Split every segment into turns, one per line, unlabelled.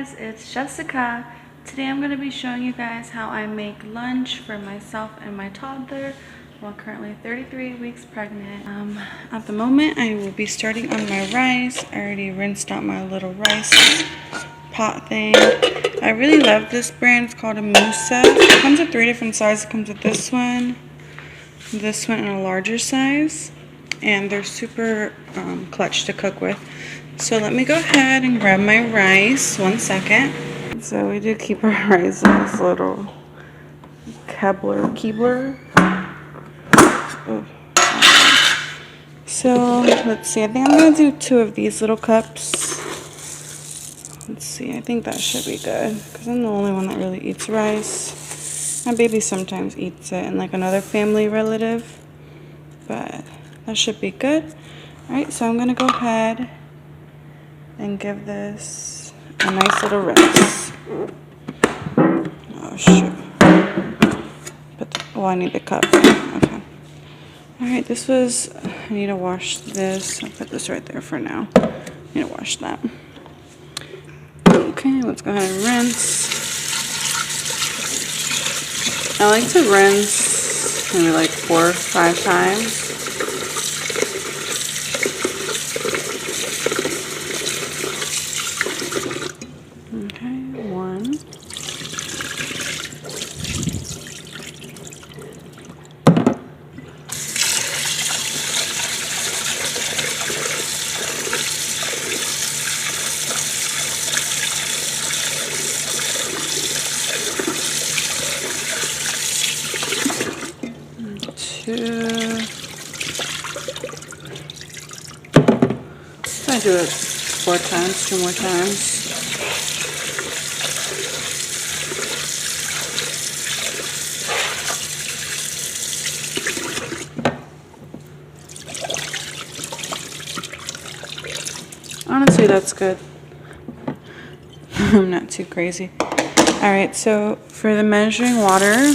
guys, it's Jessica. Today I'm going to be showing you guys how I make lunch for myself and my toddler while currently 33 weeks pregnant. At the moment I will be starting on my rice. I already rinsed out my little rice pot thing. I really love this brand. It's called a Musa. It comes with 3 different sizes. It comes with this one, and a larger size. And they're super clutch to cook with. So let me go ahead and grab my rice. 1 second. So we do keep our rice in this little Keebler. Oh. So let's see. I think I'm gonna do 2 of these little cups. Let's see. I think that should be good because I'm the only one that really eats rice. My baby sometimes eats it, and like another family relative, but that should be good. All right. So I'm gonna go ahead and give this a nice little rinse. Oh shoot. I need the cup. Okay. Alright, I need to wash this. I'll put this right there for now. I need to wash that. Okay, let's go ahead and rinse. I like to rinse maybe like 4 or 5 times. Okay, 1. 2. I do it 4 times, 2 more times. Honestly, that's good. I'm not too crazy. Alright, so for the measuring water,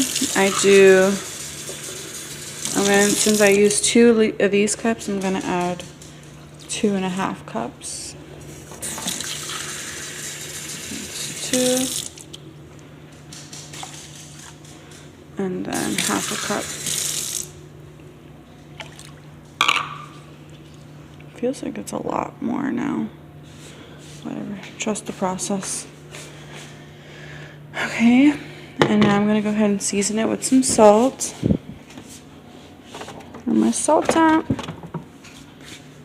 since I use 2 of these cups, I'm going to add 2.5 cups. That's 2. And then half a cup. Feels like it's a lot more now. Whatever, trust the process. Okay, and now I'm gonna go ahead and season it with some salt. And my salt out.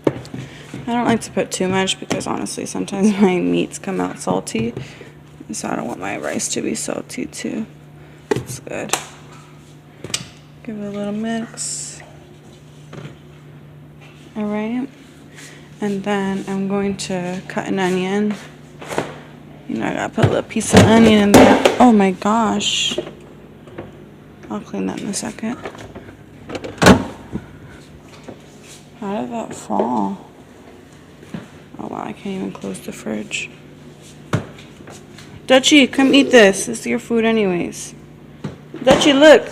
I don't like to put too much because honestly sometimes my meats come out salty. So I don't want my rice to be salty too. It's good. Give it a little mix. Alright. And then I'm going to cut an onion. You know, I gotta put a little piece of onion in there. Oh my gosh. I'll clean that in a second. How did that fall? Oh wow, I can't even close the fridge. Dutchie, come eat this. This is your food anyways. Dutchie, look.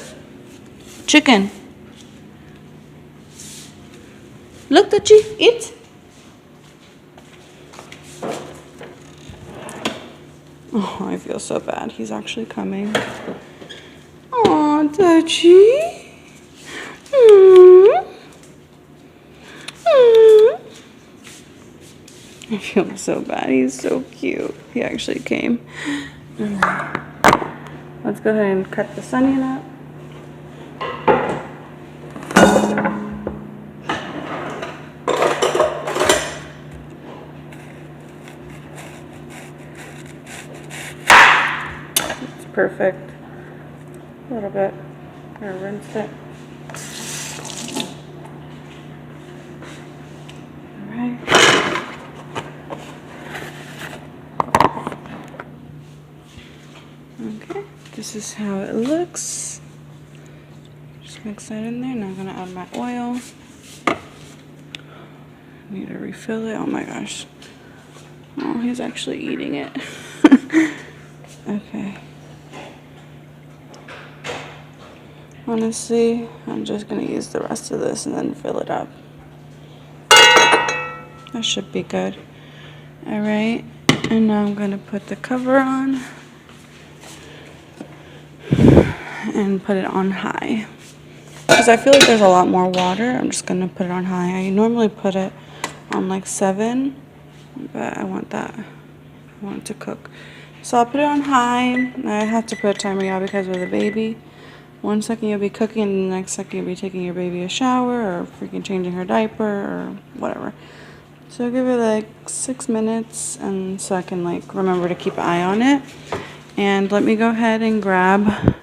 Chicken. Look, Dutchie, eat. Oh, I feel so bad. He's actually coming. Aw, Dutchie. I feel so bad. He's so cute. He actually came. Let's go ahead and cut this onion up. Perfect. A little bit. I'm gonna rinse it. Alright. Okay, this is how it looks. Just mix that in there. Now I'm gonna add my oil. Need to refill it. Oh my gosh. Oh, he's actually eating it. Okay. Honestly, I'm just going to use the rest of this and then fill it up. That should be good. Alright, And now I'm gonna put the cover on and put it on high. Because I feel like there's a lot more water, I'm just gonna put it on high. I normally put it on like 7, but I want it to cook. So I'll put it on high. I have to put a timer, y'all, because with a baby, 1 second you'll be cooking and the next second you'll be taking your baby a shower or freaking changing her diaper or whatever. So give it like 6 minutes, and so I can like remember to keep an eye on it. And let me go ahead and grab,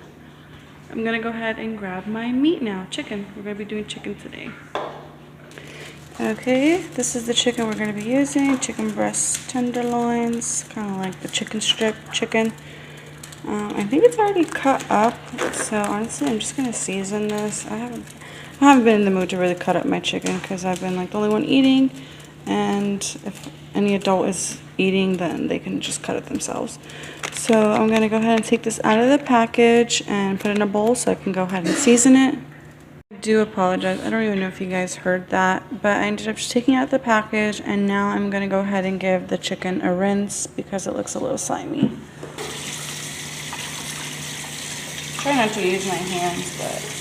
I'm gonna go ahead and grab my meat now. Chicken. We're gonna be doing chicken today. Okay, this is the chicken we're gonna be using. Chicken breast tenderloins, kind of like the chicken strip chicken. I think it's already cut up, so honestly I'm just gonna season this. I haven't been in the mood to really cut up my chicken because I've been like the only one eating, and if any adult is eating, then they can just cut it themselves. So I'm gonna go ahead and take this out of the package and put it in a bowl so I can go ahead and season it. I do apologize, I don't even know if you guys heard that, but I ended up just taking out the package, and now I'm gonna go ahead and give the chicken a rinse because it looks a little slimy. Try not to use my hands, but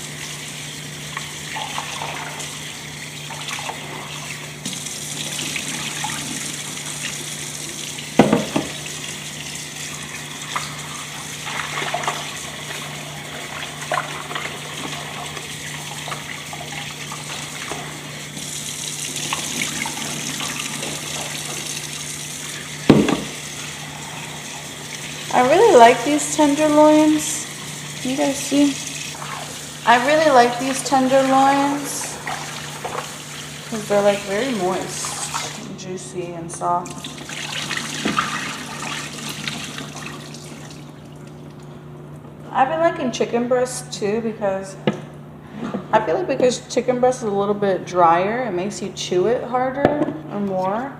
I really like these tenderloins. Can you guys see? I really like these tenderloins because they're like very moist and juicy and soft. I've been liking chicken breast too because I feel like because chicken breast is a little bit drier, it makes you chew it harder or more.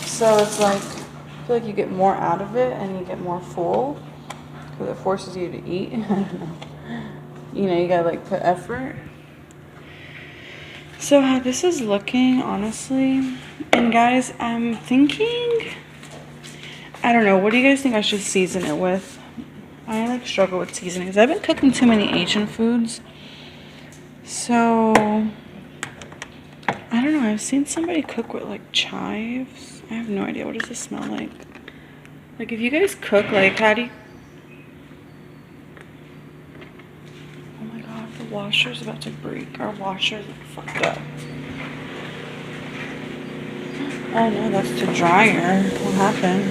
So it's like, I feel like you get more out of it and you get more full because it forces you to eat. I don't know. You know, you gotta like put effort. So how this is looking, honestly, and guys, I'm thinking, I don't know, what do you guys think I should season it with? I like struggle with seasonings. I've been cooking too many Asian foods. So I don't know, I've seen somebody cook with like chives. I have no idea. What does this smell like? Like if you guys cook, like how do you... Oh my god, the washer's about to break. Our washer's fucked up. Oh no, that's the dryer. What happened?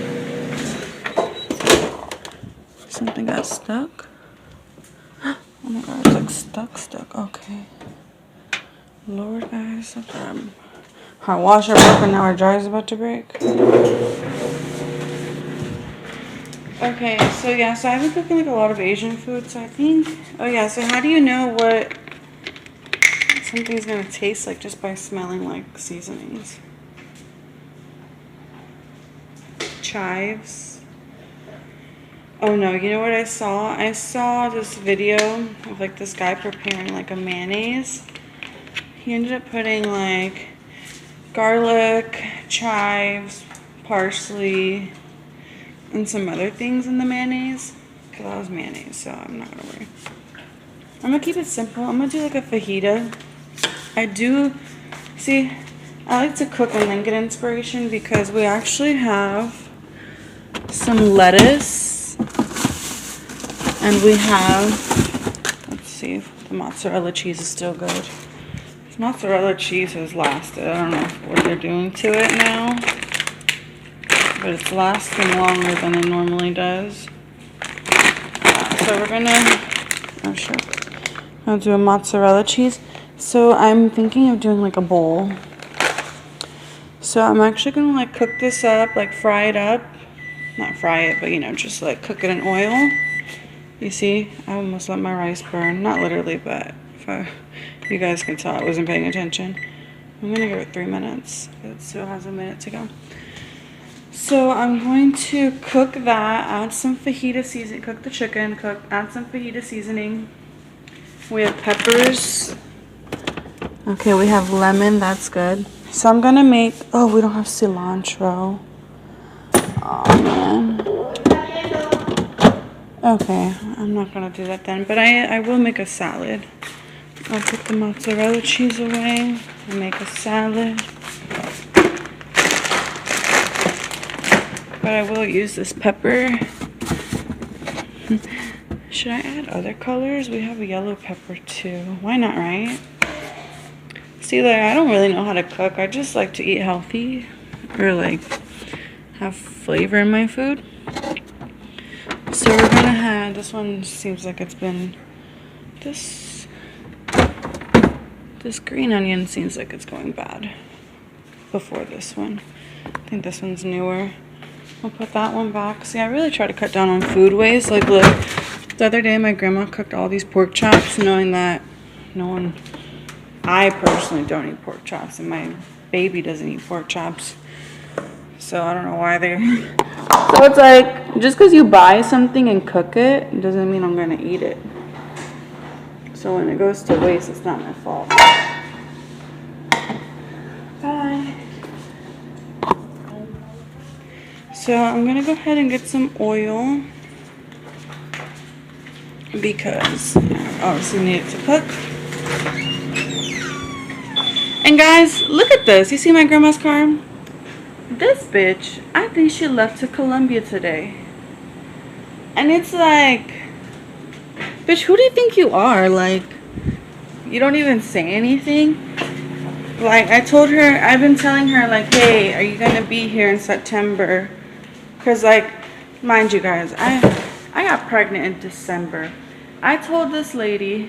Something got stuck? Oh my god, it's like stuck. Okay. Lord, guys, our washer broke and now our dryer's about to break. Okay, so yeah, so I've been cooking like a lot of Asian food, so I think, oh yeah, so how do you know what something's gonna taste like just by smelling like seasonings? Chives. Oh no, you know what I saw? I saw this video of like this guy preparing like a mayonnaise. He ended up putting like garlic, chives, parsley, and some other things in the mayonnaise. Because that was mayonnaise, so I'm not gonna worry. I'm gonna keep it simple. I'm gonna do like a fajita. I like to cook and then get inspiration because we actually have some lettuce. And we have, let's see if the mozzarella cheese is still good. This mozzarella cheese has lasted. I don't know what they're doing to it now, but it's lasting longer than it normally does. So we're gonna, I'll do a mozzarella cheese. So I'm thinking of doing like a bowl. So I'm actually gonna like cook this up, like fry it up. Not fry it, but you know, just like cook it in oil. You see, I almost let my rice burn. Not literally, but you guys can tell I wasn't paying attention. I'm gonna give it 3 minutes. It still has a minute to go. So I'm going to cook that, add some fajita seasoning, cook the chicken, add some fajita seasoning. We have peppers. Okay, we have lemon, that's good. So I'm gonna make, oh, we don't have cilantro. Oh man. Okay, I'm not gonna do that then, but I will make a salad. I'll put the mozzarella cheese away and make a salad. But I will use this pepper. Should I add other colors? We have a yellow pepper too. Why not, right? See, like, I don't really know how to cook. I just like to eat healthy or like have flavor in my food. So we're gonna have, this one seems like it's been, this green onion seems like it's going bad before this one. I think this one's newer. I'll put that one back. See, I really try to cut down on food waste. Like, look, the other day my grandma cooked all these pork chops knowing that I personally don't eat pork chops and my baby doesn't eat pork chops. So I don't know why they... So it's like, just because you buy something and cook it, doesn't mean I'm going to eat it. So when it goes to waste, it's not my fault. Bye. So I'm going to go ahead and get some oil because I obviously need it to cook. And guys, look at this. You see my grandma's car? This bitch, I think she left to Colombia today. And it's like, bitch, who do you think you are? Like, you don't even say anything. Like, I told her, I've been telling her, like, hey, are you going to be here in September? Because, like, mind you guys, I got pregnant in December. I told this lady,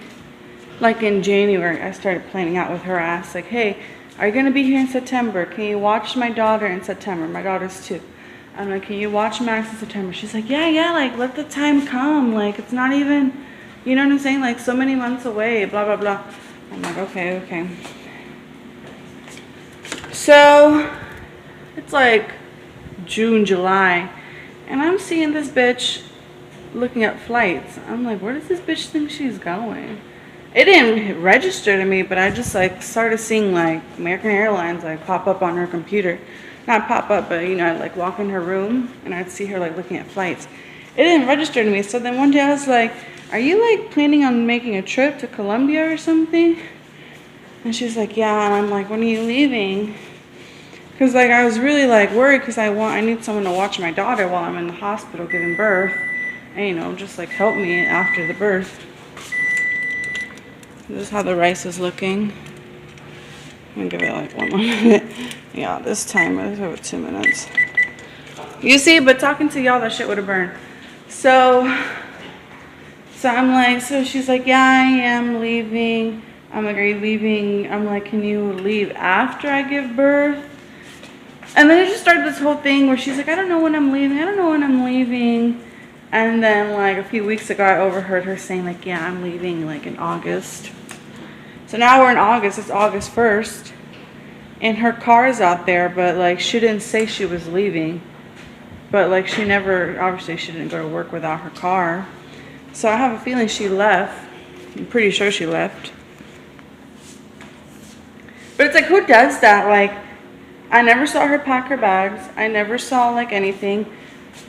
like, in January, I started planning out with her ass, like, hey, are you going to be here in September? Can you watch my daughter in September? My daughter's 2. I'm like, can you watch Max in September? She's like, yeah, like, let the time come. Like, it's not even, you know what I'm saying? Like, so many months away, blah, blah, blah. I'm like, okay. So, it's like June, July. And I'm seeing this bitch looking at flights. I'm like, where does this bitch think she's going? It didn't register to me, but I just like started seeing like American Airlines like pop up on her computer. Not pop up, but you know, I'd like walk in her room and I'd see her like looking at flights. It didn't register to me. So then one day I was like, are you like planning on making a trip to Colombia or something? And she's like, yeah. And I'm like, when are you leaving? Because like I was really like worried because I need someone to watch my daughter while I'm in the hospital giving birth. And you know, just like help me after the birth. This is how the rice is looking. I'm gonna give it like 1 more minute. Yeah, this time I give it 2 minutes. You see, but talking to y'all, that shit would have burned. So I'm like, so she's like, yeah, I am leaving. I'm like, are you leaving? I'm like, can you leave after I give birth? And then it just started this whole thing where she's like, I don't know when I'm leaving. I don't know when I'm leaving. And then like a few weeks ago, I overheard her saying like, yeah, I'm leaving like in August. So now we're in August. It's August 1st. And her car is out there, but like she didn't say she was leaving. But like she never, obviously she didn't go to work without her car. So I have a feeling she left. I'm pretty sure she left. But it's like, who does that? Like, I never saw her pack her bags. I never saw like anything.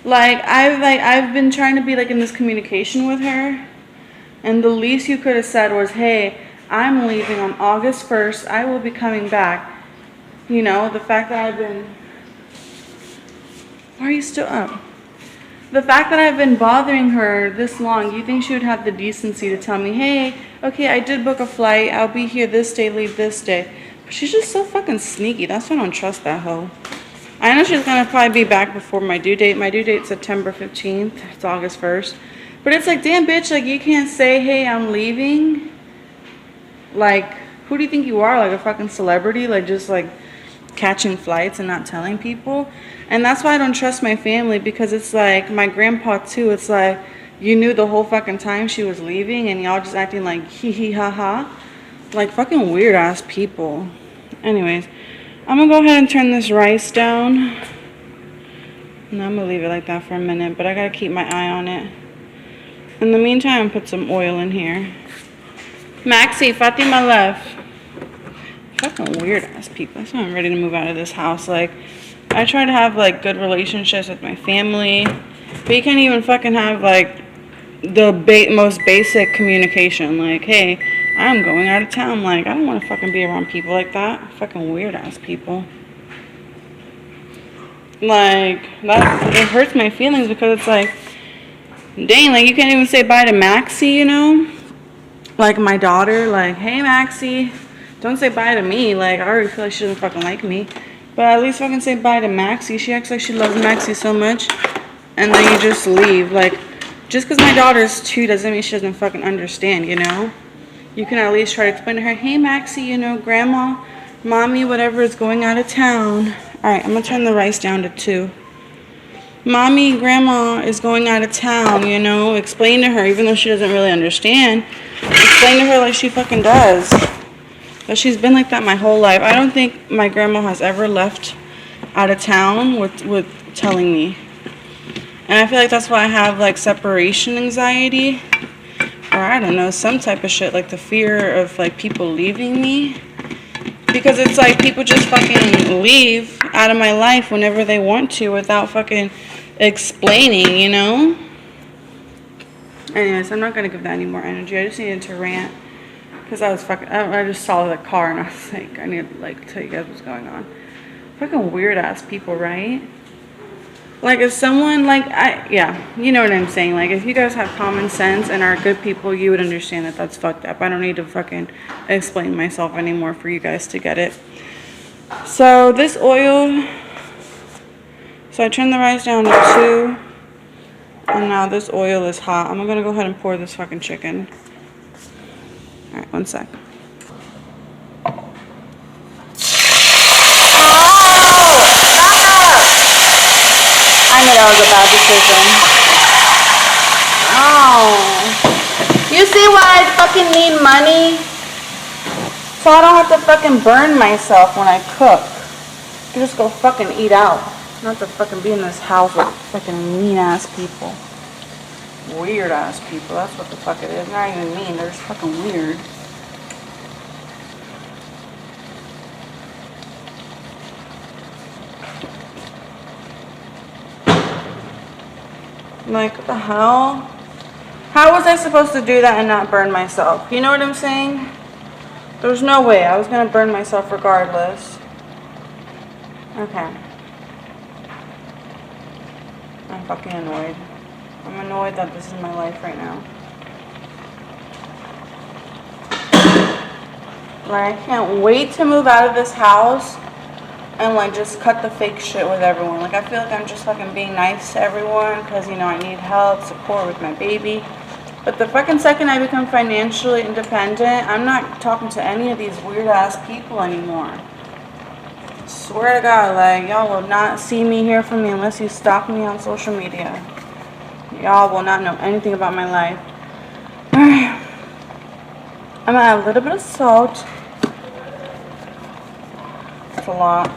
I've been trying to be like in this communication with her, and the least you could have said was, hey, I'm leaving on August 1st. I will be coming back. You know, the fact that I've been, why are you still up? The fact that I've been bothering her this long, you think she would have the decency to tell me, hey, okay, I did book a flight. I'll be here this day, leave this day. But she's just so fucking sneaky. That's why I don't trust that hoe. I know she's going to probably be back before my due date. My due date's September 15th. It's August 1st. But it's like, damn, bitch, like, you can't say, hey, I'm leaving. Like, who do you think you are? Like a fucking celebrity? Like, just, like, catching flights and not telling people? And that's why I don't trust my family, because it's like, my grandpa, too, it's like, you knew the whole fucking time she was leaving, and y'all just acting like hee hee ha ha. Like, fucking weird-ass people. Anyways. I'm going to go ahead and turn this rice down. And I'm going to leave it like that for a minute. But I got to keep my eye on it. In the meantime, put some oil in here. Maxie, Fatima left. Fucking weird ass people. That's why I'm ready to move out of this house. Like, I try to have like good relationships with my family, but you can't even fucking have like the most basic communication. Like, hey, I'm going out of town. Like, I don't want to fucking be around people like that. Fucking weird ass people. Like, that, it hurts my feelings because it's like, dang, like you can't even say bye to Maxie, you know? Like my daughter, like, hey Maxie, don't say bye to me. Like, I already feel like she doesn't fucking like me. But at least fucking say bye to Maxie. She acts like she loves Maxie so much. And then you just leave. Like, just because my daughter's 2 doesn't mean she doesn't fucking understand, you know? You can at least try to explain to her, hey Maxie, you know, grandma, mommy, whatever is going out of town. Alright, I'm going to turn the rice down to 2. Mommy, grandma is going out of town, you know? Explain to her, even though she doesn't really understand. Explain to her like she fucking does. But she's been like that my whole life. I don't think my grandma has ever left out of town with telling me. And I feel like that's why I have like separation anxiety. Or I don't know, some type of shit. Like the fear of like people leaving me. Because it's like people just fucking leave out of my life whenever they want to without fucking explaining, you know? Anyways, I'm not going to give that any more energy. I just needed to rant. Because I was fucking, I just saw the car and I was like, I need to like tell you guys what's going on. Fucking weird ass people, right? Like if someone like, yeah, you know what I'm saying. Like if you guys have common sense and are good people, you would understand that that's fucked up. I don't need to fucking explain myself anymore for you guys to get it. So this oil, so I turned the rice down to 2. And now this oil is hot. I'm going to go ahead and pour this fucking chicken. Alright, 1 sec. I knew that was a bad decision. Oh. You see why I fucking need money? So I don't have to fucking burn myself when I cook. I just go fucking eat out. Not to fucking be in this house with fucking mean ass people. Weird ass people. That's what the fuck it is. Not even mean. They're just fucking weird. Like, what the hell? How was I supposed to do that and not burn myself? You know what I'm saying? There's no way. I was going to burn myself regardless. Okay. I'm fucking annoyed. I'm annoyed that this is my life right now. Like, I can't wait to move out of this house and like just cut the fake shit with everyone. Like I feel like I'm just fucking being nice to everyone because, you know, I need help, support with my baby. But the fucking second I become financially independent, I'm not talking to any of these weird ass people anymore. Swear to God, like y'all will not see me, hear from me unless you stalk me on social media. Y'all will not know anything about my life. Alright. I'm gonna add a little bit of salt. That's a lot.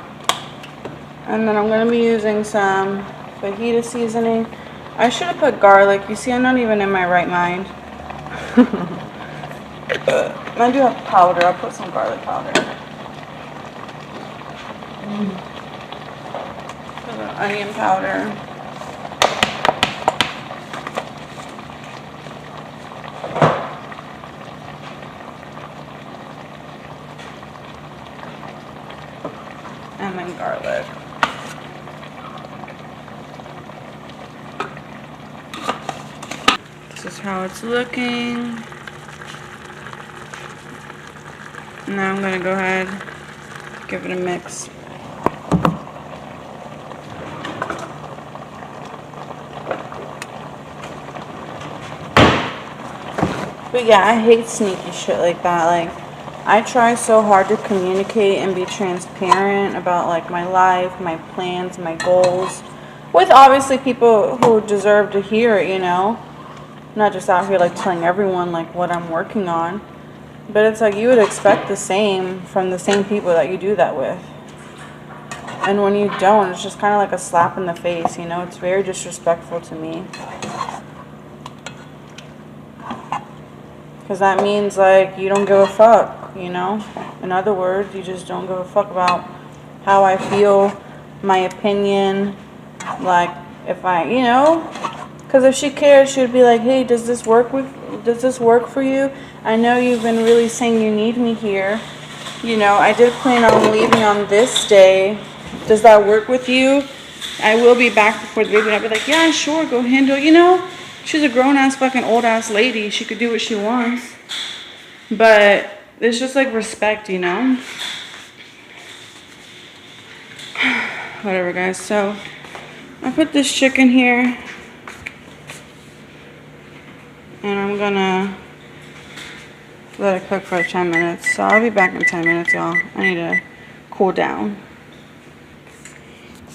And then I'm going to be using some fajita seasoning. I should have put garlic. You see, I'm not even in my right mind. I do have powder. I'll put some garlic powder. Put some onion powder. And then garlic. This is how it's looking. Now I'm going to go ahead, give it a mix. But yeah, I hate sneaky shit like that. Like, I try so hard to communicate and be transparent about like my life, my plans, my goals, with obviously people who deserve to hear it, you know. Not just out here like telling everyone like what I'm working on. But it's like you would expect the same from the same people that you do that with. And when you don't, it's just kind of like a slap in the face, you know. It's very disrespectful to me. Because that means like you don't give a fuck, you know. In other words, you just don't give a fuck about how I feel my opinion. Like, if I, you know, because if she cared, she would be like, hey, does this work for you? I know you've been really saying you need me here. You know, I did plan on leaving on this day. Does that work with you? I will be back before the baby. And I'd be like, yeah, sure, go handle. You know, she's a grown-ass fucking old-ass lady. She could do what she wants. But it's just like respect, you know? Whatever, guys. So I put this chicken here. And I'm gonna let it cook for 10 minutes. So I'll be back in 10 minutes, y'all. I need to cool down.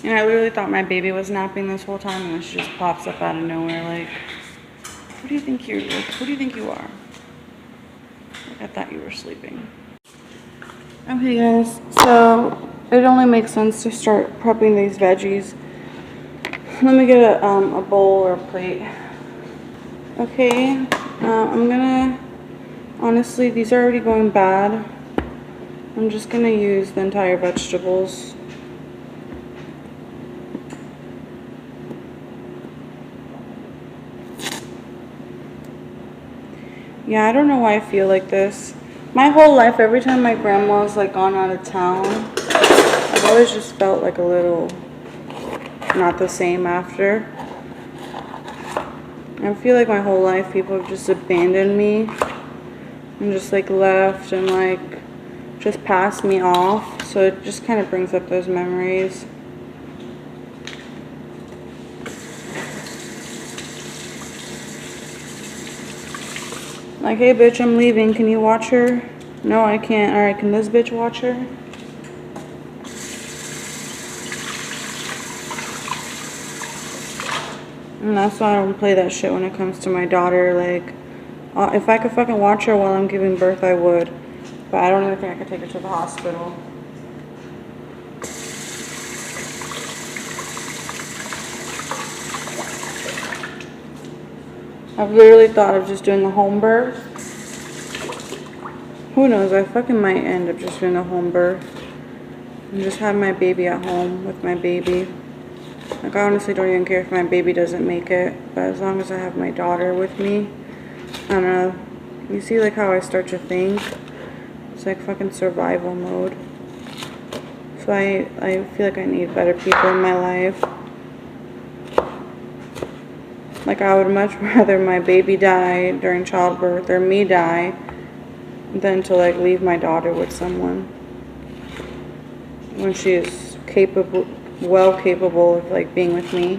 And I literally thought my baby was napping this whole time, and then she just pops up out of nowhere like, what do you think you're like? Who do you think you are? Like, I thought you were sleeping. Okay, guys. So it only makes sense to start prepping these veggies. Let me get a bowl or a plate. Okay. I'm gonna, honestly, these are already going bad. I'm just gonna use the entire vegetables. Yeah, I don't know why I feel like this. My whole life, every time my grandma's like gone out of town, I've always just felt like a little not the same after. I feel like my whole life people have just abandoned me and just like left and like just passed me off. So it just kind of brings up those memories. Like, hey bitch, I'm leaving. Can you watch her? No, I can't. Alright, can this bitch watch her? And that's why I don't play that shit when it comes to my daughter. Like, if I could fucking watch her while I'm giving birth, I would. But I don't even think I could take her to the hospital. I've literally thought of just doing a home birth. Who knows, I fucking might end up just doing a home birth. And just have my baby at home with my baby. Like, I honestly don't even care if my baby doesn't make it. But as long as I have my daughter with me. I don't know. You see like how I start to think? It's like fucking survival mode. So I feel like I need better people in my life. Like, I would much rather my baby die during childbirth or me die than to like leave my daughter with someone when she is well capable of like being with me.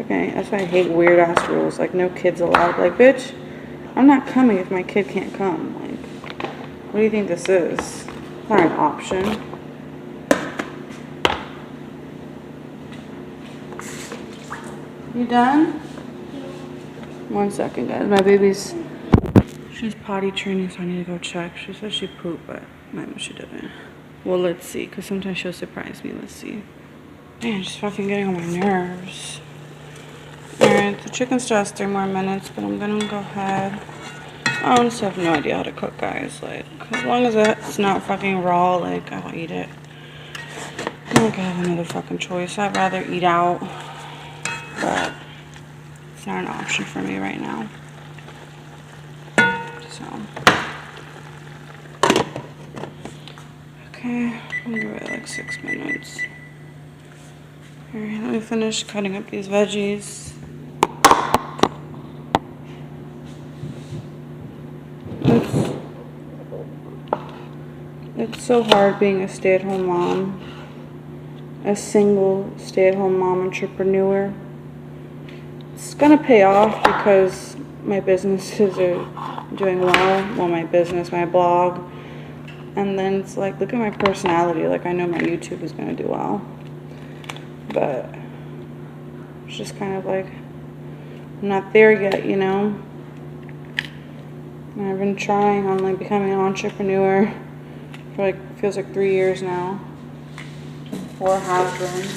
Okay, that's why I hate weird ass rules, like no kids allowed. Like, bitch, I'm not coming if my kid can't come. Like, what do you think this is? It's not an option. You done? 1 second, guys. My baby's, she's potty training, so I need to go check. She said she pooped, but maybe she didn't. Well, let's see, because sometimes she'll surprise me. Let's see. Man, she's fucking getting on my nerves. Alright, the chicken still has 3 more minutes, but I'm gonna go ahead. I honestly have no idea how to cook, guys. Like, as long as it's not fucking raw, like, I'll eat it. I don't think I have another fucking choice. I'd rather eat out, but it's not an option for me right now. So, okay, I'm gonna give it like 6 minutes. Alright, let me finish cutting up these veggies. It's so hard being a stay-at-home mom, a single stay-at-home mom entrepreneur. It's gonna pay off because my businesses are doing well. Well, my business, my blog. And then it's like, look at my personality. Like, I know my YouTube is gonna do well. But it's just kind of like, I'm not there yet, you know? And I've been trying on like becoming an entrepreneur for like, feels like 3 years now. Or have been.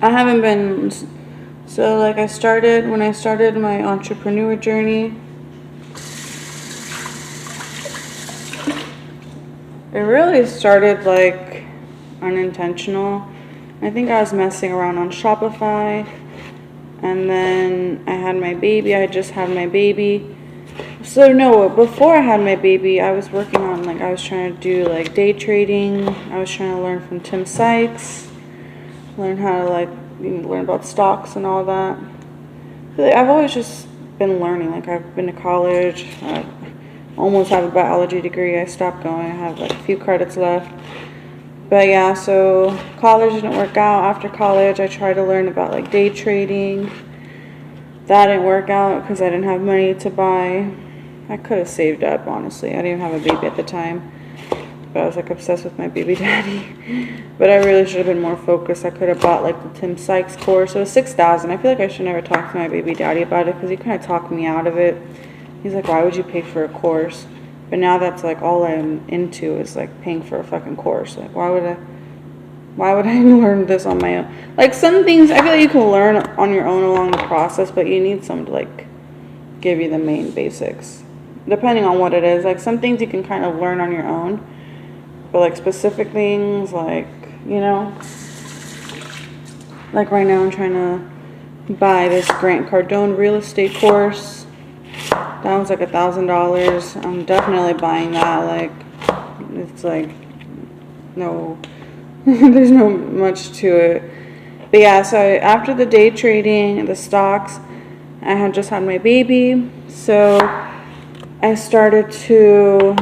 I haven't been So like when I started my entrepreneur journey, it really started like unintentional. I think I was messing around on Shopify, and then I had my baby. I just had my baby. So no, before I had my baby, I was working on I was trying to do like day trading. I was trying to learn from Tim Sykes, learn how to learn about stocks and all that. I've always just been learning. Like I've been to college. I almost have a biology degree. I stopped going. I have like a few credits left. But yeah, so college didn't work out. After college, I tried to learn about like day trading. That didn't work out because I didn't have money to buy. I could have saved up, honestly. I didn't even have a baby at the time. But I was like obsessed with my baby daddy. But I really should have been more focused. I could have bought like the Tim Sykes course. It was $6,000. I feel like I should never talk to my baby daddy about it because he kind of talked me out of it. He's like, why would you pay for a course? But now that's like all I'm into is like paying for a fucking course. Like why would I learn this on my own? Like some things I feel like you can learn on your own along the process, but you need someone to like give you the main basics. Depending on what it is. Like some things you can kind of learn on your own. But like specific things like, you know, like right now I'm trying to buy this Grant Cardone real estate course. That was like $1,000. I'm definitely buying that. Like, it's like, no, there's no much to it. But yeah, so after the day trading, the stocks, I had just had my baby. So I started to,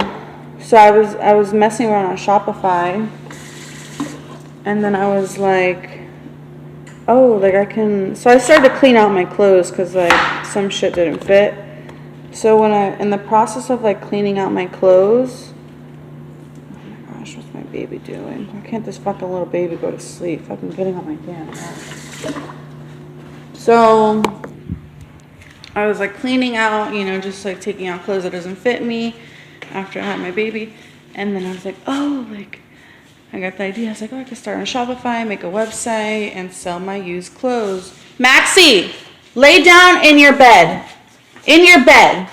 I was messing around on Shopify. And then I was like, oh, like I can, so I started to clean out my clothes because like some shit didn't fit. So in the process of like cleaning out my clothes, oh my gosh, what's my baby doing? Why can't this fucking little baby go to sleep? I've been getting on my damn nerves. So I was like cleaning out, you know, just like taking out clothes that doesn't fit me after I had my baby. And then I was like, oh, like I got the idea. I was like, oh, I could start on Shopify, make a website, and sell my used clothes. Maxie, lay down in your bed. In your bed.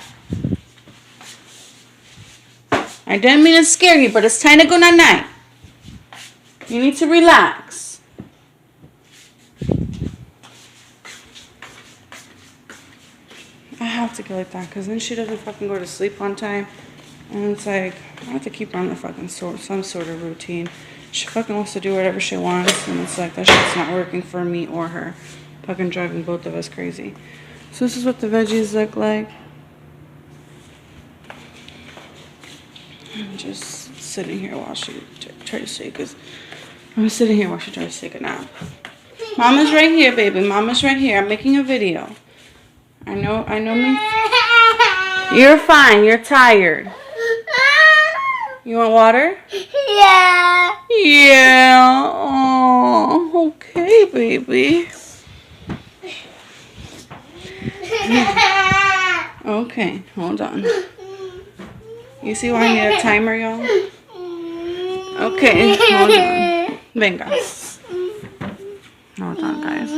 I didn't mean to scare you, but it's time to go night-night. You need to relax. I have to go like that because then she doesn't fucking go to sleep on time. And it's like, I have to keep her on the fucking some sort of routine. She fucking wants to do whatever she wants. And it's like, that shit's not working for me or her. Fucking driving both of us crazy. So this is what the veggies look like. I'm just sitting here while she tries to take, because I'm sitting here while she tries to take a nap. Mama's right here, baby. Mama's right here. I'm making a video. I know me. You're fine. You're tired. You want water?
Yeah.
Yeah. Oh, okay, baby. Okay, hold on. You see why I need a timer, y'all? Okay, hold on. Venga. Hold on, guys.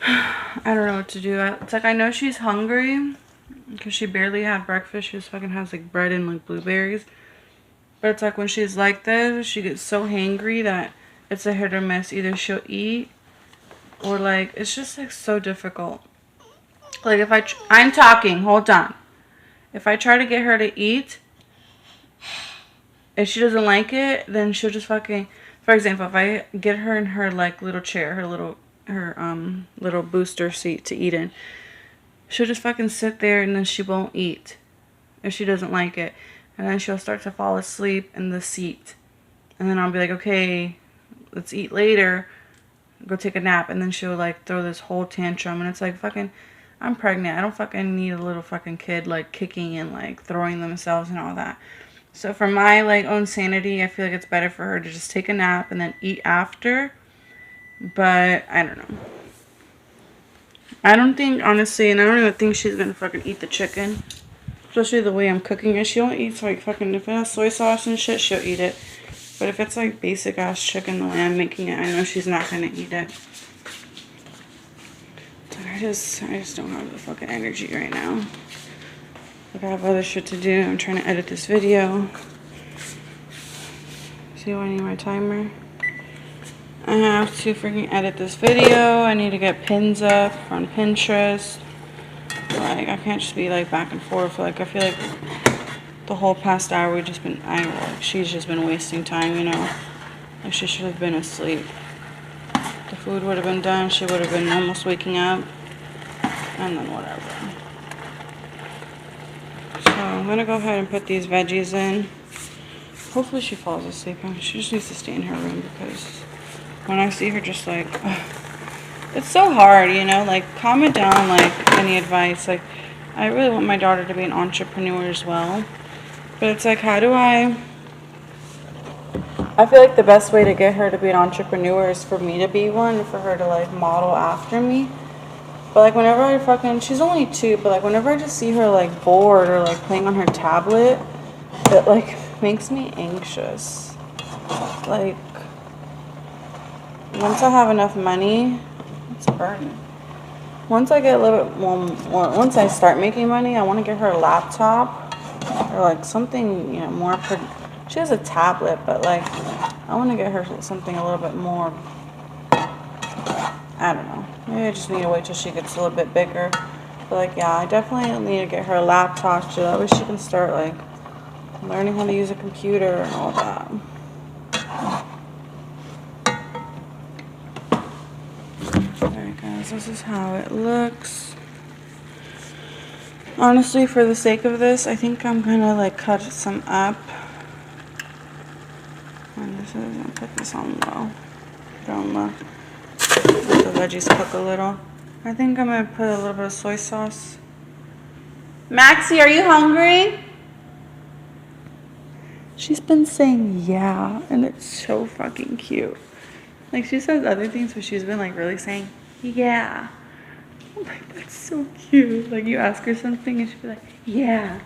I don't know what to do. It's like I know she's hungry because she barely had breakfast. She just fucking has like bread and like blueberries. But it's like when she's like this, she gets so hangry that it's a hit or miss. Either she'll eat or like it's just like so difficult. Like if I'm talking, hold on. If I try to get her to eat, if she doesn't like it, then she'll just fucking, for example, if I get her in her like little chair, her little booster seat to eat in, she'll just fucking sit there and then she won't eat if she doesn't like it. And then she'll start to fall asleep in the seat. And then I'll be like, okay, let's eat later. Go take a nap. And then she'll like throw this whole tantrum. And it's like fucking, I'm pregnant. I don't fucking need a little fucking kid like kicking and like throwing themselves and all that. So for my like own sanity, I feel like it's better for her to just take a nap and then eat after. But I don't know. I don't think, honestly, and I don't even think she's gonna fucking eat the chicken. Especially the way I'm cooking it. She won't eat like fucking, if it has soy sauce and shit, she'll eat it. But if it's like basic ass chicken the way I'm making it, I know she's not gonna eat it. I just don't have the fucking energy right now. Like, I have other shit to do. I'm trying to edit this video. See why I need my timer? I have to freaking edit this video. I need to get pins up on Pinterest. Like, I can't just be like back and forth. Like, I feel like the whole past hour we've just been, she's just been wasting time, you know. Like, she should have been asleep. The food would have been done. She would have been almost waking up. And then whatever. So I'm gonna go ahead and put these veggies in. Hopefully she falls asleep. She just needs to stay in her room because when I see her just like, it's so hard, you know, like comment down like any advice. Like, I really want my daughter to be an entrepreneur as well. But it's like, how do I feel like the best way to get her to be an entrepreneur is for me to be one and for her to like model after me. But like whenever I fucking, she's only 2, but like whenever I just see her like bored or like playing on her tablet, it like makes me anxious. Like, once I have enough money, it's burning. Once I get a little bit more, once I start making money, I want to get her a laptop or like something, you know, more. She has a tablet, but like I want to get her something a little bit more. I don't know. Maybe I just need to wait till she gets a little bit bigger. But like, yeah, I definitely need to get her a laptop so that way she can start like learning how to use a computer and all that. Alright guys, this is how it looks. Honestly, for the sake of this, I think I'm gonna like cut some up. And this is, I'll put this on low. Down low. Let the veggies cook a little. I think I'm gonna put a little bit of soy sauce. Maxie, are you hungry? She's been saying yeah, and it's so fucking cute. Like, she says other things, but she's been like really saying yeah. I'm like, that's so cute. Like, you ask her something and she'll be like, yeah.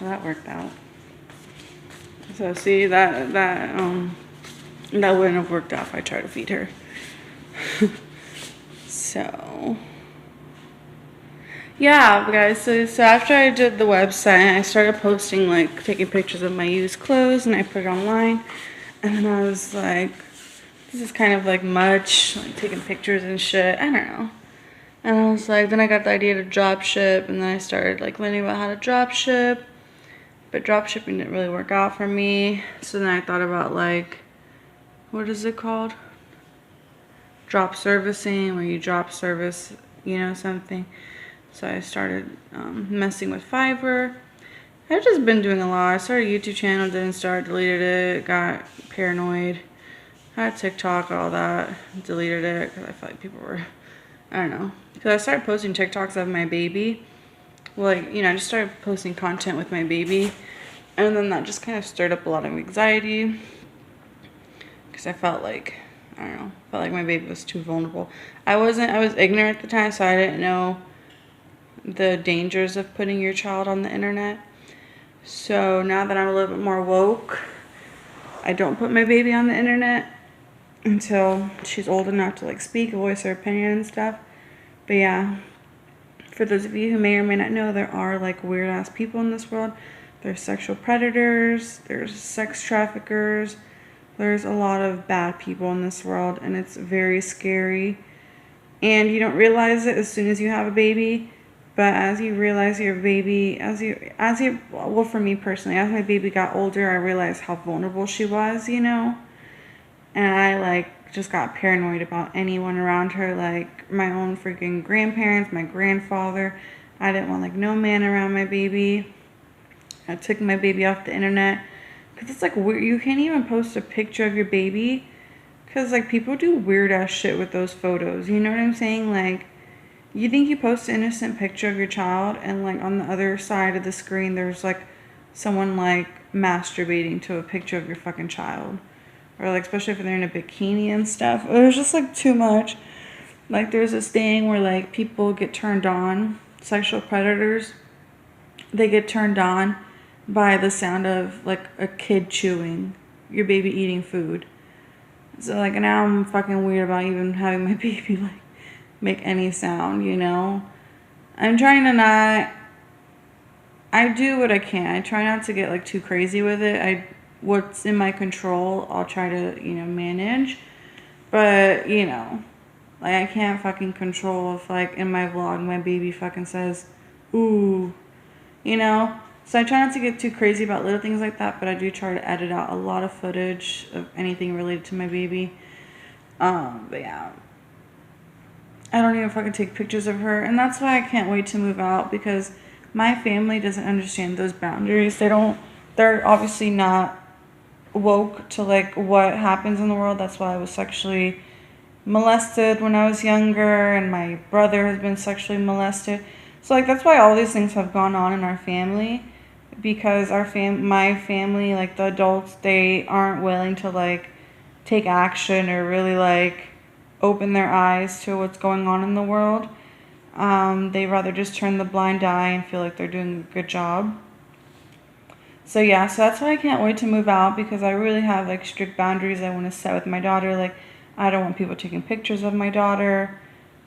Well, that worked out. So see, that wouldn't have worked out if I tried to feed her. So yeah, guys, so after I did the website, I started posting, like, taking pictures of my used clothes, and I put it online, and then I was like, this is kind of, like, much, like, taking pictures and shit, I don't know, and I was like, then I got the idea to drop ship, and then I started, like, learning about how to drop ship, but drop shipping didn't really work out for me, so then I thought about, like, what is it called? Drop servicing, where you drop service, you know, something. So I started messing with Fiverr. I've just been doing a lot. I started a YouTube channel, didn't start, deleted it, got paranoid. I had TikTok, all that, deleted it because I felt like people were, I don't know. Because I started posting TikToks of my baby. Like, you know, I just started posting content with my baby. And then that just kind of stirred up a lot of anxiety. Because I felt like, I don't know, felt like my baby was too vulnerable. I was ignorant at the time, so I didn't know the dangers of putting your child on the internet. So now that I'm a little bit more woke, I don't put my baby on the internet until she's old enough to like speak, voice her opinion and stuff. But yeah, for those of you who may or may not know, there are like weird ass people in this world. There's sexual predators, there's sex traffickers, there's a lot of bad people in this world, and it's very scary. And you don't realize it as soon as you have a baby. But as you realize your baby, well, for me personally, as my baby got older, I realized how vulnerable she was, you know? And I, like, just got paranoid about anyone around her, like, my own freaking grandparents, my grandfather. I didn't want, like, no man around my baby. I took my baby off the internet. Because it's, like, weird. You can't even post a picture of your baby. Because, like, people do weird-ass shit with those photos. You know what I'm saying? Like, you think you post an innocent picture of your child, and like on the other side of the screen there's like someone like masturbating to a picture of your fucking child, or like especially if they're in a bikini and stuff. It was just like too much. Like there's this thing where like people get turned on, sexual predators, they get turned on by the sound of like a kid chewing, your baby eating food. So like now I'm fucking weird about even having my baby like make any sound, you know? I'm trying to not, I do what I can. I try not to get like too crazy with it. What's in my control, I'll try to, you know, manage. But, you know, like I can't fucking control if like in my vlog my baby fucking says, ooh, you know? So I try not to get too crazy about little things like that, but I do try to edit out a lot of footage of anything related to my baby. But yeah. I don't even fucking take pictures of her. And that's why I can't wait to move out, because my family doesn't understand those boundaries. They're obviously not woke to like what happens in the world. That's why I was sexually molested when I was younger, and my brother has been sexually molested. So like that's why all these things have gone on in our family, because my family, like the adults, they aren't willing to like take action or really like open their eyes to what's going on in the world. They rather just turn the blind eye and feel like they're doing a good job. So yeah, so that's why I can't wait to move out, because I really have like strict boundaries I want to set with my daughter. Like I don't want people taking pictures of my daughter,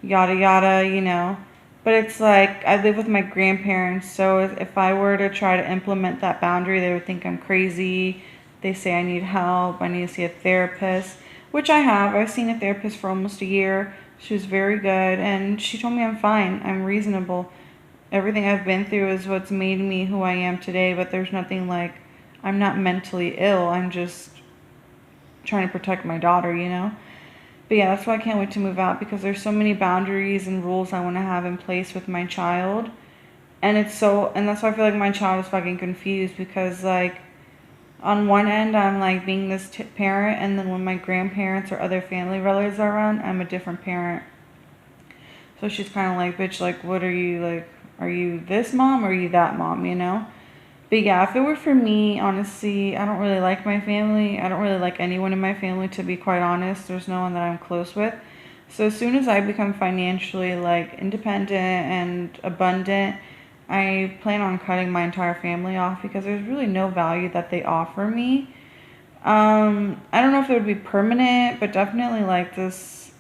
yada yada, you know. But it's like I live with my grandparents, so if I were to try to implement that boundary, they would think I'm crazy. They say I need help, I need to see a therapist, which I have. I've seen a therapist for almost a year. She was very good, and she told me I'm fine, I'm reasonable. Everything I've been through is what's made me who I am today, but there's nothing like, I'm not mentally ill. I'm just trying to protect my daughter, you know? But yeah, that's why I can't wait to move out, because there's so many boundaries and rules I want to have in place with my child. And that's why I feel like my child is fucking confused, because like on one end I'm like being this parent, and then when my grandparents or other family relatives are around, I'm a different parent. So she's kind of like, bitch, like, what are you, like, are you this mom or are you that mom, you know? But yeah, if it were for me, honestly, I don't really like my family. I don't really like anyone in my family, to be quite honest. There's no one that I'm close with. So as soon as I become financially, like, independent and abundant, I plan on cutting my entire family off, because there's really no value that they offer me. I don't know if it would be permanent, but definitely like this,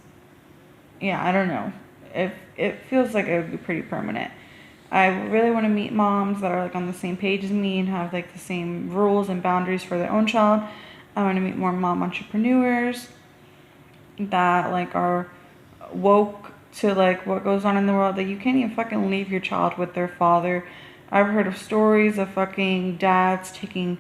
yeah, I don't know. It feels like it would be pretty permanent. I really want to meet moms that are like on the same page as me and have like the same rules and boundaries for their own child. I want to meet more mom entrepreneurs that like are woke to like what goes on in the world, that you can't even fucking leave your child with their father. I've heard of stories of fucking dads taking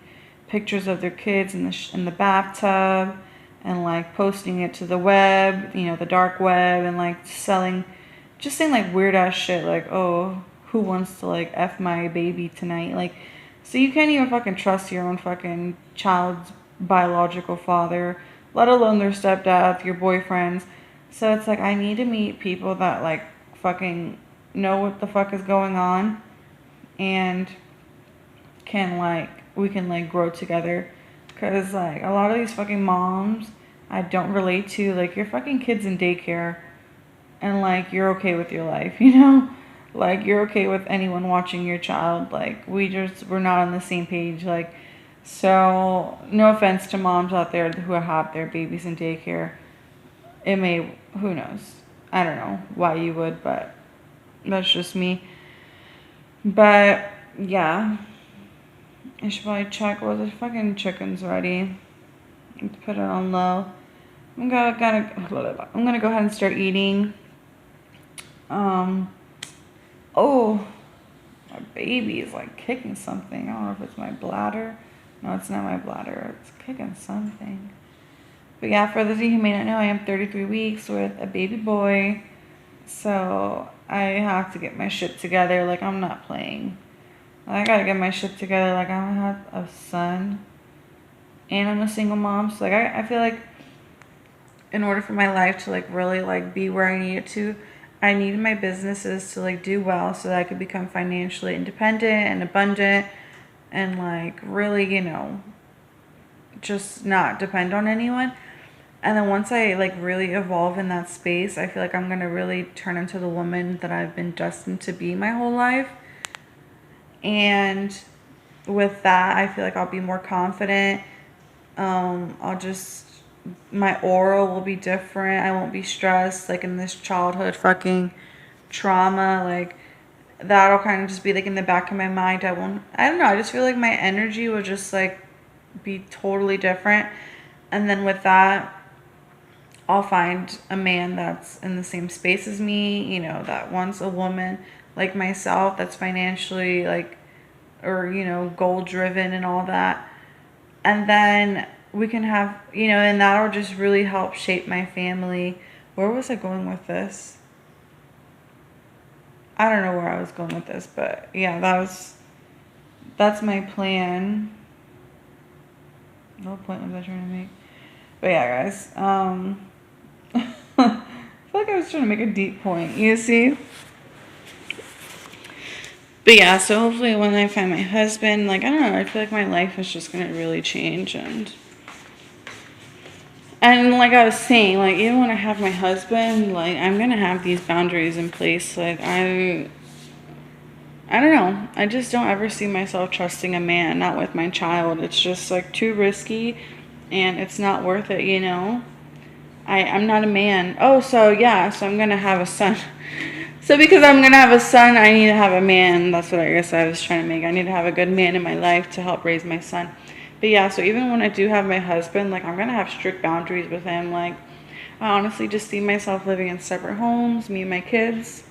pictures of their kids in the bathtub and like posting it to the web, you know, the dark web, and like saying like weird ass shit like, oh, who wants to like F my baby tonight? Like, so you can't even fucking trust your own fucking child's biological father, let alone their stepdad, your boyfriends. So it's like, I need to meet people that like fucking know what the fuck is going on, and we can like grow together. Cause like a lot of these fucking moms I don't relate to. Like, your fucking kid's in daycare and like you're okay with your life, you know? Like, you're okay with anyone watching your child. Like, we're not on the same page. Like, so no offense to moms out there who have their babies in daycare. Who knows? I don't know why you would, but that's just me. But yeah, I should probably check. Well, the fucking chicken's ready. Let's put it on low. I'm gonna go ahead and start eating. Oh, my baby is like kicking something. I don't know if it's my bladder. No, it's not my bladder. It's kicking something. But yeah, for those of you who may not know, I am 33 weeks with a baby boy. So I have to get my shit together. Like, I'm not playing. I gotta get my shit together. Like, I have a son and I'm a single mom. So like, I feel like in order for my life to like really like be where I need it to, I needed my businesses to like do well, so that I could become financially independent and abundant, and like really, you know, just not depend on anyone. And then once I like really evolve in that space, I feel like I'm gonna really turn into the woman that I've been destined to be my whole life. And with that, I feel like I'll be more confident. My aura will be different. I won't be stressed like in this childhood fucking trauma. Like that'll kind of just be like in the back of my mind. I don't know. I just feel like my energy will just like be totally different. And then with that, I'll find a man that's in the same space as me, that wants a woman like myself, that's financially like, or, goal driven and all that. And then we can have, and that'll just really help shape my family. Where was I going with this? I don't know where I was going with this, but yeah, that's my plan. What point was I trying to make? But yeah, guys, I feel like I was trying to make a deep point, you see? But yeah, so hopefully when I find my husband, like, I don't know, I feel like my life is just going to really change. And like I was saying, like, even when I have my husband, like, I'm going to have these boundaries in place. Like, I don't know. I just don't ever see myself trusting a man, not with my child. It's just, like, too risky, and it's not worth it, I'm not a man. Oh, so I'm going to have a son. So because I'm going to have a son, I need to have a man. That's what I guess I was trying to make. I need to have a good man in my life to help raise my son. But yeah, so even when I do have my husband, like, I'm going to have strict boundaries with him. Like, I honestly just see myself living in separate homes, me and my kids.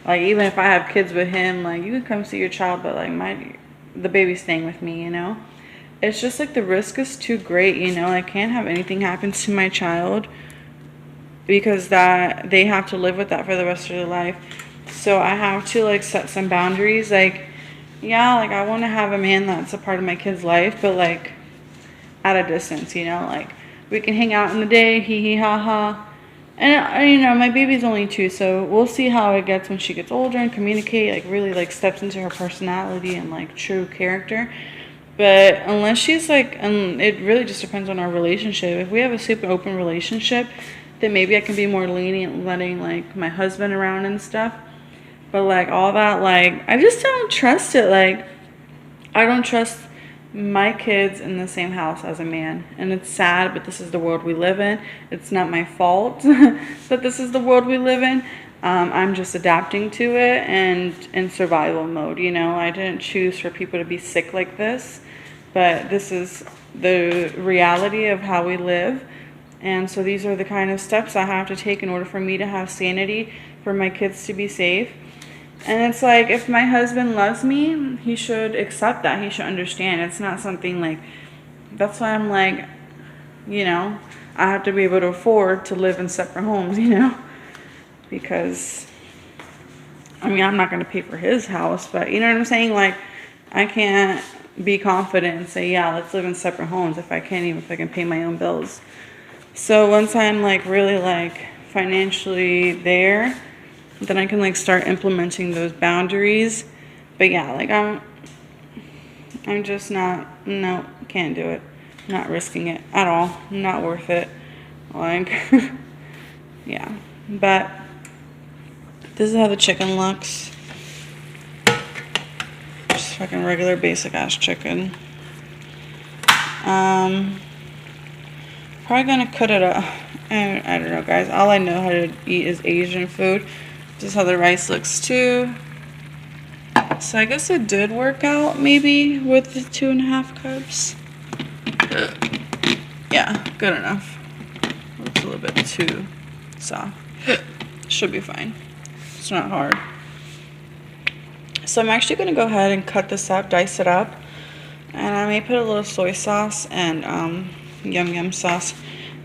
Like, even if I have kids with him, like, you can come see your child, but like the baby's staying with me, It's just like the risk is too great, I can't have anything happen to my child, because that they have to live with that for the rest of their life. So I have to like set some boundaries. Like, yeah, like I want to have a man that's a part of my kid's life, but like at a distance, like we can hang out in the day, hee hee ha ha. And my baby's only 2, so we'll see how it gets when she gets older and communicate, like really like steps into her personality and like true character. But unless she's like, and it really just depends on our relationship. If we have a super open relationship, then maybe I can be more lenient letting like my husband around and stuff. But like all that, like I just don't trust it. Like I don't trust my kids in the same house as a man. And it's sad, but this is the world we live in. It's not my fault that this is the world we live in. I'm just adapting to it and in survival mode. I didn't choose for people to be sick like this, but this is the reality of how we live. And so these are the kind of steps I have to take in order for me to have sanity, for my kids to be safe. And it's like, if my husband loves me, he should accept that. He should understand. It's not something like, that's why I'm like, I have to be able to afford to live in separate homes, because, I'm not going to pay for his house, but you know what I'm saying? Like, I can't be confident and say, yeah, let's live in separate homes if I can pay my own bills. So once I'm like really like financially there, then I can like start implementing those boundaries. But yeah, like I'm just not, no, can't do it. Not risking it at all. Not worth it. Like, yeah. But this is how the chicken looks. Just fucking regular basic ass chicken. Probably gonna cut it up. I don't know, guys. All I know how to eat is Asian food. This is how the rice looks too. So I guess it did work out maybe with the 2.5 cups. Yeah, good enough. Looks a little bit too soft. Should be fine. It's not hard. So I'm actually gonna go ahead and cut this up, dice it up, and I may put a little soy sauce and yum yum sauce.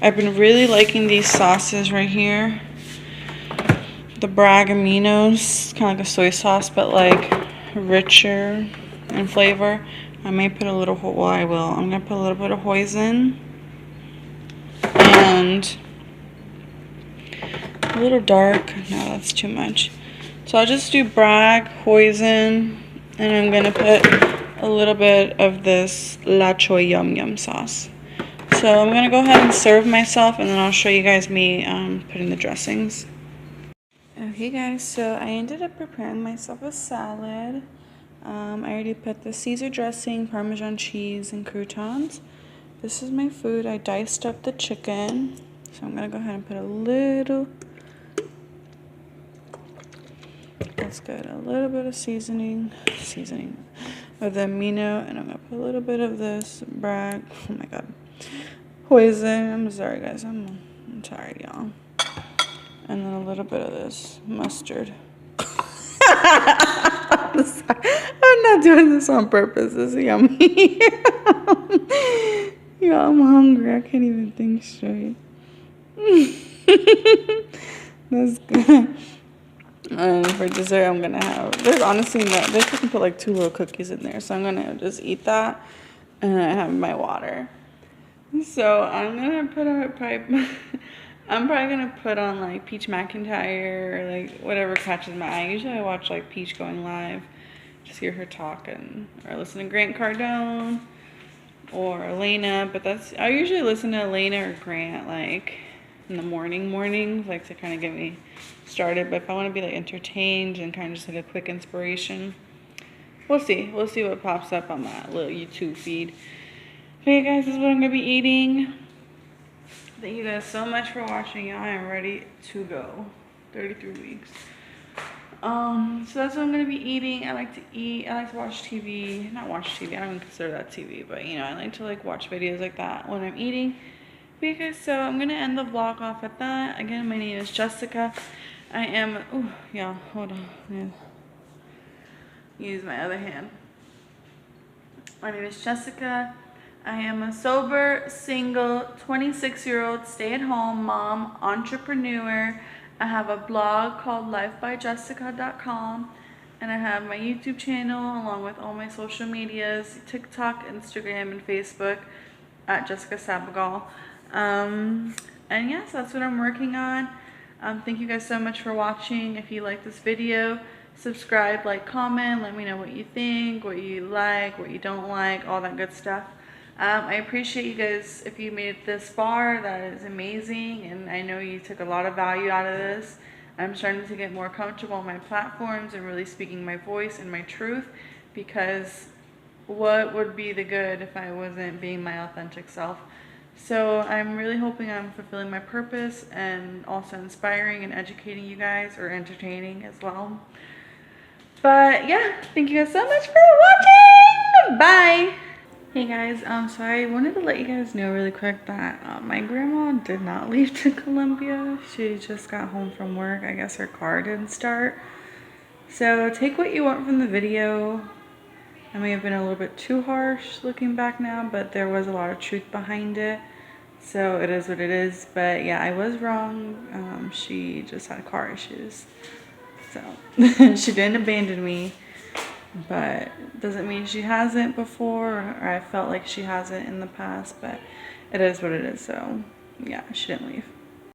I've been really liking these sauces right here. The Bragaminos, kind of like a soy sauce, but like richer in flavor. I may put a little, well, I will. I'm gonna put a little bit of hoisin and a little dark. No, that's too much. So I'll just do Bragg, hoisin, and I'm gonna put a little bit of this La Choy Yum Yum sauce. So I'm gonna go ahead and serve myself, and then I'll show you guys me putting the dressings. Okay guys, so I ended up preparing myself a salad. I already put the Caesar dressing, Parmesan cheese, and croutons. This is my food. I diced up the chicken. So I'm gonna go ahead and put a little, that's good, a little bit of seasoning of the amino, and I'm gonna put a little bit of this brag, oh my god, poison. I'm sorry guys, I'm tired y'all. And then a little bit of this mustard. I'm sorry. I'm not doing this on purpose. This is yummy. Yeah, I'm hungry. I can't even think straight. That's good. And for dessert, I'm gonna have. There's honestly no. They can put like 2 little cookies in there, so I'm gonna just eat that, and I have my water. So I'm gonna put on a pipe. I'm probably gonna put on like Peach McIntyre or like whatever catches my eye. Usually I watch like Peach going live, just hear her talk, and or listen to Grant Cardone or Elena. But I usually listen to Elena or Grant like in the mornings, like to kind of get me started. But if I want to be like entertained and kind of just like a quick inspiration, we'll see what pops up on my little YouTube feed. Okay guys, this is what I'm gonna be eating. Thank you guys so much for watching. I am ready to go. 33 weeks. So that's what I'm gonna be eating. I like to eat. I like to watch TV. Not watch TV. I don't consider that TV, but you know, I like to like watch videos like that when I'm eating. Okay, so I'm gonna end the vlog off at that. Again, my name is Jessica. I am. Oh yeah. Hold on. Use my other hand. My name is Jessica. I am a sober, single, 26-year-old stay-at-home mom, entrepreneur. I have a blog called lifebyjessica.com, and I have my YouTube channel along with all my social medias, TikTok, Instagram, and Facebook at Jessica Sabogal. And yes, that's what I'm working on. Thank you guys so much for watching. If you like this video, subscribe, like, comment, let me know what you think, what you like, what you don't like, all that good stuff. I appreciate you guys. If you made it this far, that is amazing, and I know you took a lot of value out of this. I'm starting to get more comfortable on my platforms and really speaking my voice and my truth, because what would be the good if I wasn't being my authentic self? So I'm really hoping I'm fulfilling my purpose and also inspiring and educating you guys, or entertaining as well. But yeah, thank you guys so much for watching. Bye. Hey guys, so I wanted to let you guys know really quick that my grandma did not leave to Colombia. She just got home from work. I guess her car didn't start. So take what you want from the video. I may have been a little bit too harsh looking back now, but there was a lot of truth behind it. So it is what it is. But yeah, I was wrong. She just had car issues. So she didn't abandon me. But doesn't mean she hasn't before, or I felt like she hasn't in the past, but it is what it is. So yeah, she didn't leave.